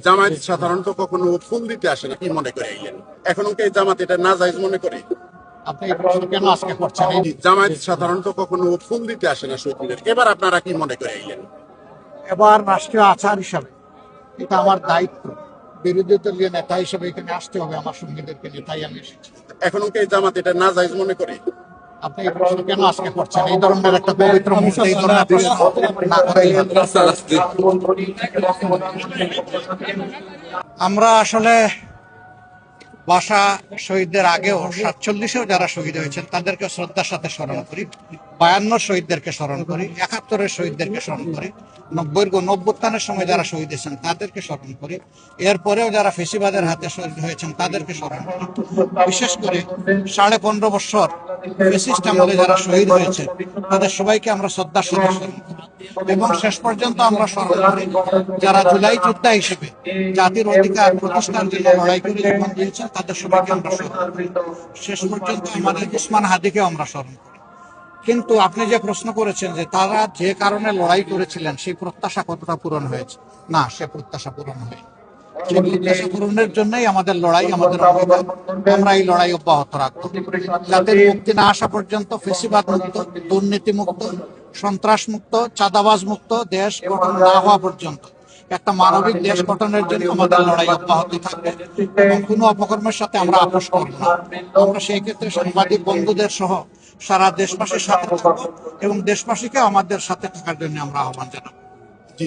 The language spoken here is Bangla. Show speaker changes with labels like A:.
A: জামায়াত সাধারণত কখনো ফুল দিতে আসে না, কি মনে করে আইলেন? এখন কি জামাত এটা না জায়েজ মনে করে?
B: আপনি এই প্রশ্ন কেন আজকে করছেন?
A: জামায়াত সাধারণত কখনো ফুল দিতে আসে না শহীদদের, এবার আপনারা কি মনে করে আইলেন?
B: এবার রাষ্ট্রীয় আচার হিসাবে এটা আমার দায়িত্ব, বিরোধী দলীয় নেতা হিসেবে এখানে আসতে হবে আমার সঙ্গীদেরকে নিয়ে, তাই আমি এসেছি।
A: এখন কি জামাত এটা না জায়েজ মনে করে?
B: আপনি এই প্রশ্ন কেন আজকে করছেন? এই ধরনের একটা পবিত্র মুহূর্তে এই ধরনের প্রশ্ন না করাই ভালো। আমরা আসলে ভাষা শহীদদের আগেও 47-এও যারা শহীদ হয়েছেন তাদেরকে শ্রদ্ধার সাথে স্মরণ করি, 52 শহীদদেরকে স্মরণ করি, 71-এর শহীদদেরকে স্মরণ করি, 90-এর গণঅভ্যুত্থানের সময় যারা শহীদ হয়েছেন তাদেরকে স্মরণ করি, এরপরেও যারা ফেসিবাদের হাতে শহীদ হয়েছেন তাদেরকে স্মরণ করি। বিশেষ করে 15.5 বছর ফেসিস্ট আমলে যারা শহীদ হয়েছে তাদের সবাইকে আমরা শ্রদ্ধার সাথে স্মরণ করি এবং শেষ পর্যন্ত আমরা স্মরণ করি যারা জুলাই যোদ্ধা হিসেবে জাতির অধিকার প্রতিষ্ঠার জন্য লড়াই করে জীবন দিয়েছেন তাদের সবাইকে আমরা স্মরণ করি। শেষ পর্যন্ত আমাদের উসমান হাদিকে আমরা স্মরণ করি। কিন্তু আপনি যে প্রশ্ন করেছেন যে তারা যে কারণে লড়াই করেছিলেন সেই প্রত্যাশা কতটা পূরণ হয়েছে, না, সে প্রত্যাশা পূরণ হয়নি। সেই প্রত্যাশা পূরণের জন্যই আমাদের লড়াই, আমাদের অঙ্গীকার। আমরা এই লড়াই অব্যাহত রাখবো। যাদের মুক্তি না আসা পর্যন্ত, ফেসিবাদ মুক্ত, দুর্নীতি মুক্ত, সন্ত্রাস মুক্ত, চাঁদাবাজ মুক্ত দেশ গঠন না হওয়া পর্যন্ত একটা মানবিক দেশ গঠনের জন্য আমাদের লড়াই অব্যাহত থাকবে এবং কোনো অপকর্মের সাথে আমরা আপোষ করব না। আমরা সেই ক্ষেত্রে সাংবাদিক বন্ধুদের সহ সারা দেশবাসীর সাথে থাকবো এবং দেশবাসীকে আমাদের সাথে থাকার জন্য আমরা আহ্বান জানাবো।
A: জি।